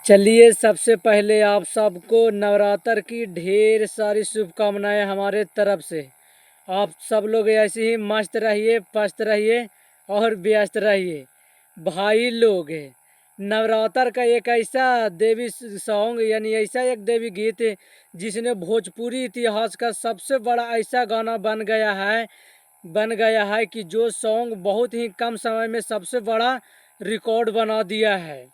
चलिए सबसे पहले आप सबको नवरात्र की ढेर सारी शुभकामनाएं हमारे तरफ से। आप सब लोग ऐसे ही मस्त रहिए, पस्त रहिए और व्यस्त रहिए। भाई लोग, नवरात्र का एक ऐसा देवी सॉन्ग यानी ऐसा एक देवी गीत है जिसने भोजपुरी इतिहास का सबसे बड़ा ऐसा गाना बन गया है कि जो सॉन्ग बहुत ही कम समय में सबसे बड़ा रिकॉर्ड बना दिया है।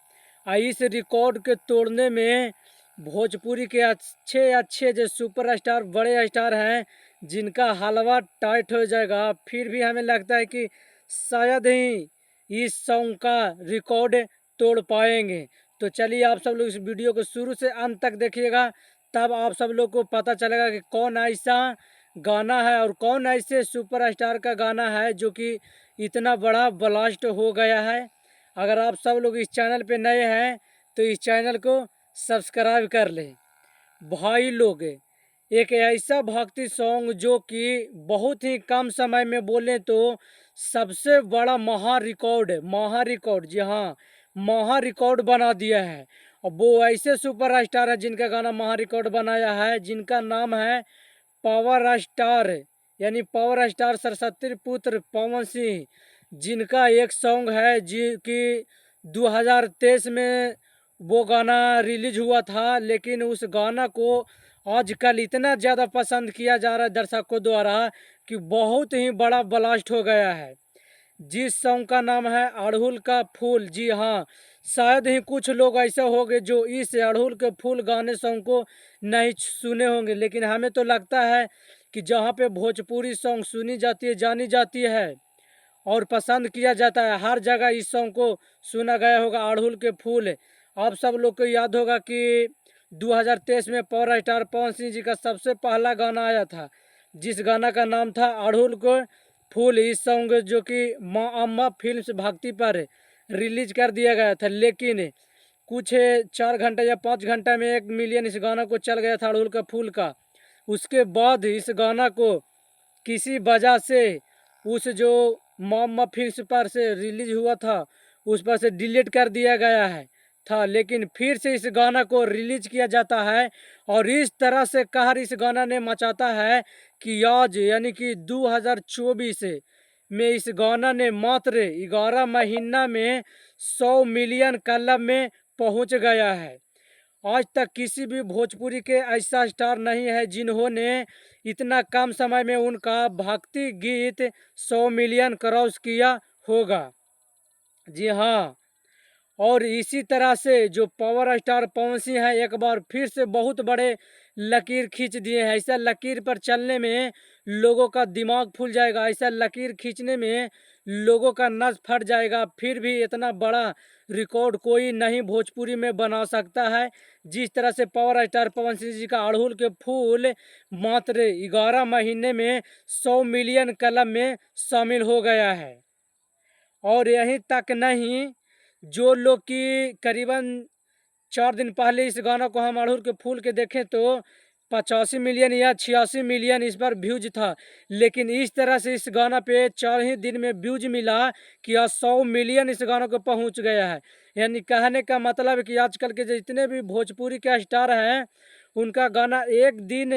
इस रिकॉर्ड के तोड़ने में भोजपुरी के अच्छे अच्छे जो सुपरस्टार बड़े स्टार हैं जिनका हलवा टाइट हो जाएगा, फिर भी हमें लगता है कि शायद ही इस सॉन्ग का रिकॉर्ड तोड़ पाएंगे। तो चलिए आप सब लोग इस वीडियो को शुरू से अंत तक देखिएगा, तब आप सब लोग को पता चलेगा कि कौन ऐसा गाना है और कौन ऐसे सुपरस्टार का गाना है जो कि इतना बड़ा ब्लास्ट हो गया है। अगर आप सब लोग इस चैनल पे नए हैं तो इस चैनल को सब्सक्राइब कर लें। भाई लोग, एक ऐसा भक्ति सॉन्ग जो कि बहुत ही कम समय में बोले तो सबसे बड़ा महा रिकॉर्ड, जी हाँ, महा रिकॉर्ड बना दिया है। और वो ऐसे सुपरस्टार है जिनका गाना महा रिकॉर्ड बनाया है, जिनका नाम है पावर स्टार, यानी पावर स्टार सरस्वती पुत्र पवन सिंह। जिनका एक सॉन्ग है जी कि 2023 में वो गाना रिलीज हुआ था, लेकिन उस गाना को आजकल इतना ज़्यादा पसंद किया जा रहा है दर्शकों द्वारा कि बहुत ही बड़ा ब्लास्ट हो गया है। जिस सॉन्ग का नाम है अड़हुल का फूल। जी हाँ, शायद ही कुछ लोग ऐसे होंगे जो इस अड़हुल के फूल गाने सॉन्ग को नहीं सुने होंगे, लेकिन हमें तो लगता है कि जहाँ पे भोजपुरी सॉन्ग सुनी जाती है, जानी जाती है और पसंद किया जाता है, हर जगह इस सॉन्ग को सुना गया होगा, अड़हुल के फूल। आप सब लोग को याद होगा कि 2023 में पावर स्टार पवन सिंह जी का सबसे पहला गाना आया था, जिस गाना का नाम था अड़हुल को फूल। इस सॉन्ग जो कि माँ अम्मा फिल्म्स भक्ति पर रिलीज कर दिया गया था, लेकिन कुछ 4 घंटा या 5 घंटा में 1 मिलियन इस गाना को चल गया था अड़हुल का फूल का। उसके बाद इस गाना को किसी वजह से उस जो मोहम्मद फिल्म्स पर से रिलीज हुआ था उस पर से डिलीट कर दिया गया है था, लेकिन फिर से इस गाना को रिलीज किया जाता है। और इस तरह से कहर इस गाना ने मचाता है कि आज यानी कि 2024 में इस गाना ने मात्र 11 महीना में 100 मिलियन क्लब में पहुंच गया है। आज तक किसी भी भोजपुरी के ऐसा स्टार नहीं है जिन्होंने इतना कम समय में उनका भक्ति गीत 100 मिलियन क्रॉस किया होगा। जी हाँ, और इसी तरह से जो पावर स्टार पवन सिंह है एक बार फिर से बहुत बड़े लकीर खींच दिए हैं। ऐसा लकीर पर चलने में लोगों का दिमाग फूल जाएगा, ऐसा लकीर खींचने में लोगों का नस फट जाएगा। फिर भी इतना बड़ा रिकॉर्ड कोई नहीं भोजपुरी में बना सकता है जिस तरह से पावर स्टार पवन सिंह जी का अड़हुल के फूल मात्र 11 महीने में 100 मिलियन कलम में शामिल हो गया है। और यहीं तक नहीं, जो लोग कि करीबन 4 दिन पहले इस गाना को हम अड़हुल के फूल के देखें तो 85 मिलियन या 86 मिलियन इस पर व्यूज था, लेकिन इस तरह से इस गाना पे 4 ही दिन में व्यूज मिला कि आज 100 मिलियन इस गाना को पहुंच गया है। यानी कहने का मतलब है कि आजकल के जितने भी भोजपुरी के स्टार हैं उनका गाना एक दिन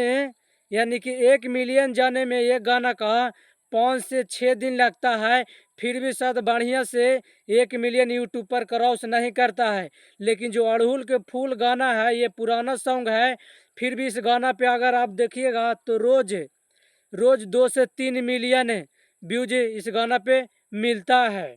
यानी कि 1 मिलियन जाने में एक गाना का 5 से 6 दिन लगता है, फिर भी शायद बढ़िया से 1 मिलियन यूट्यूब पर क्रॉस नहीं करता है। लेकिन जो अड़हुल के फूल गाना है ये पुराना सॉन्ग है, फिर भी इस गाना पे अगर आप देखिएगा तो रोज रोज 2 से 3 मिलियन व्यूज इस गाना पे मिलता है।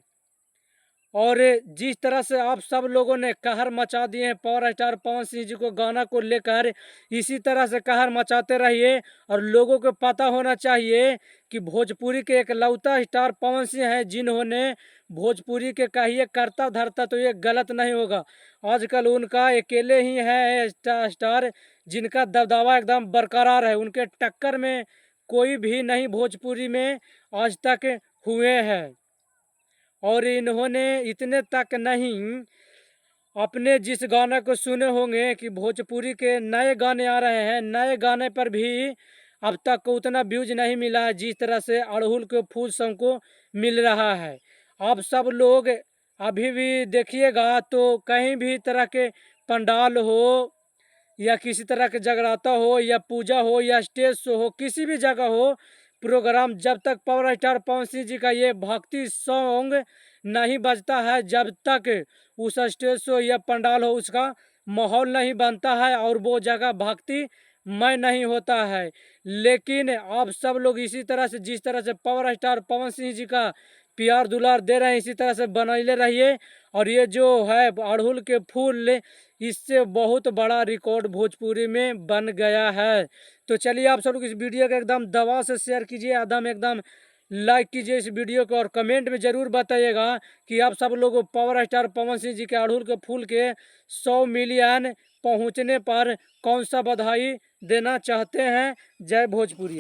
और जिस तरह से आप सब लोगों ने कहर मचा दिए हैं पावर स्टार पवन सिंह जी को गाना को लेकर, इसी तरह से कहर मचाते रहिए। और लोगों को पता होना चाहिए कि भोजपुरी के एक लौता स्टार पवन सिंह हैं जिन्होंने भोजपुरी के कहिए करता धरता तो ये गलत नहीं होगा। आजकल उनका अकेले ही है स्टार जिनका दबदबा एकदम बरकरार है, उनके टक्कर में कोई भी नहीं भोजपुरी में आज तक हुए हैं। और इन्होंने इतने तक नहीं, अपने जिस गाने को सुने होंगे कि भोजपुरी के नए गाने आ रहे हैं, नए गाने पर भी अब तक को उतना व्यूज नहीं मिला है जिस तरह से अड़हुल के फूल सॉन्ग को मिल रहा है। आप सब लोग अभी भी देखिएगा तो कहीं भी तरह के पंडाल हो या किसी तरह के जगराता हो या पूजा हो या स्टेज शो हो, किसी भी जगह हो प्रोग्राम, जब तक पावर स्टार पवन सिंह जी का ये भक्ति सॉन्ग नहीं बजता है, जब तक उस स्टेज शो या पंडाल हो उसका माहौल नहीं बनता है और वो जगह भक्ति मय नहीं होता है। लेकिन आप सब लोग इसी तरह से, जिस तरह से पावर स्टार पवन सिंह जी का प्यार दुलार दे रहे हैं, इसी तरह से बनैले रहिए। और ये जो है अड़हुल के फूल, इससे बहुत बड़ा रिकॉर्ड भोजपुरी में बन गया है। तो चलिए आप सब लोग इस वीडियो को एकदम दवा से शेयर कीजिए, एकदम लाइक कीजिए इस वीडियो को, और कमेंट में ज़रूर बताइएगा कि आप सब लोग पावर स्टार पवन सिंह जी के अड़हुल के फूल के 100 मिलियन पहुंचने पर कौन सा बधाई देना चाहते हैं। जय भोजपुरिया।